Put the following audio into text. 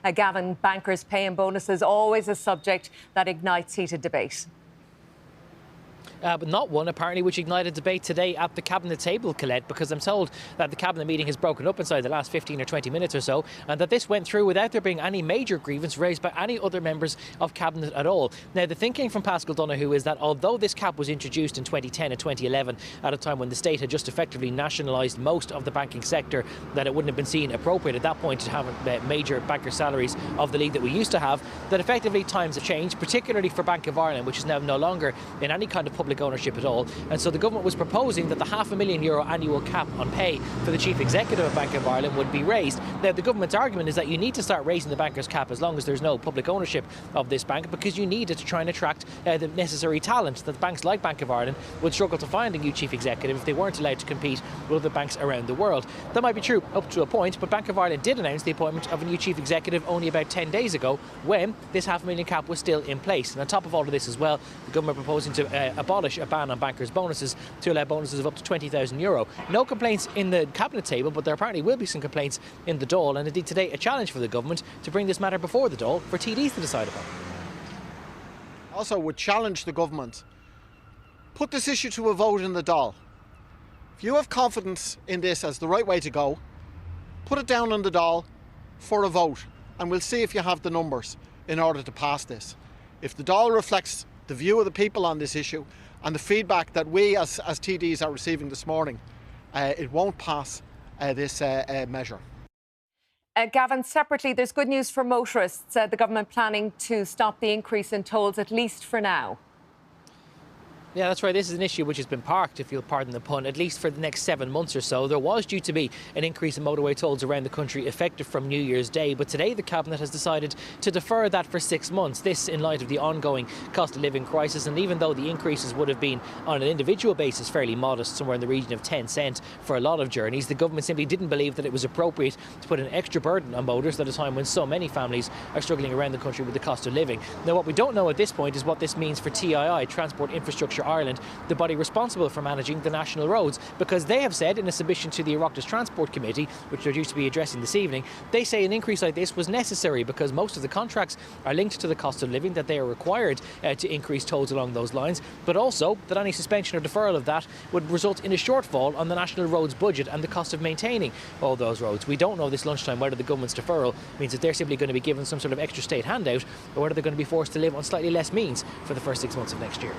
Gavan, bankers' pay and bonuses, always a subject that ignites heated debate. But not one, apparently, which ignited debate today at the Cabinet table, Colette, because I'm told that the Cabinet meeting has broken up inside the last 15 or 20 minutes or so, and that this went through without there being any major grievance raised by any other members of Cabinet at all. Now, the thinking from Paschal Donoghue is that although this cap was introduced in 2010 and 2011, at a time when the state had just effectively nationalised most of the banking sector, that it wouldn't have been seen appropriate at that point to have major banker salaries of the league that we used to have, that effectively times have changed, particularly for Bank of Ireland, which is now no longer in any kind of public ownership at all. And so the government was proposing that the €500,000 annual cap on pay for the chief executive of Bank of Ireland would be raised. Now, the government's argument is that you need to start raising the banker's cap as long as there's no public ownership of this bank, because you need it to try and attract the necessary talent that banks like Bank of Ireland would struggle to find a new chief executive if they weren't allowed to compete with other banks around the world. That might be true up to a point, but Bank of Ireland did announce the appointment of a new chief executive only about 10 days ago, when this €500,000 cap was still in place. And on top of all of this as well, the government proposing to abolish a ban on bankers' bonuses to allow bonuses of up to €20,000. No complaints in the Cabinet table, but there apparently will be some complaints in the Dáil, and indeed today a challenge for the government to bring this matter before the Dáil for TDs to decide upon. Also would challenge the government, put this issue to a vote in the Dáil. If you have confidence in this as the right way to go, put it down in the Dáil for a vote, and we'll see if you have the numbers in order to pass this. If the Dáil reflects the view of the people on this issue and the feedback that we as TDs are receiving this morning, it won't pass this measure. Gavan, separately, there's good news for motorists. The government planning to stop the increase in tolls, at least for now. Yeah, that's right. This is an issue which has been parked, if you'll pardon the pun, at least for the next 7 months or so. There was due to be an increase in motorway tolls around the country effective from New Year's Day, but today the Cabinet has decided to defer that for 6 months. This in light of the ongoing cost of living crisis, and even though the increases would have been on an individual basis fairly modest, somewhere in the region of 10 cents for a lot of journeys, the government simply didn't believe that it was appropriate to put an extra burden on motorists at a time when so many families are struggling around the country with the cost of living. Now, what we don't know at this point is what this means for TII, Transport Infrastructure Ireland, the body responsible for managing the national roads, because they have said in a submission to the Oireachtas Transport Committee, which they're due to be addressing this evening, they say an increase like this was necessary because most of the contracts are linked to the cost of living, that they are required to increase tolls along those lines, but also that any suspension or deferral of that would result in a shortfall on the national roads budget and the cost of maintaining all those roads. We don't know this lunchtime whether the government's deferral means that they're simply going to be given some sort of extra state handout, or whether they're going to be forced to live on slightly less means for the first 6 months of next year.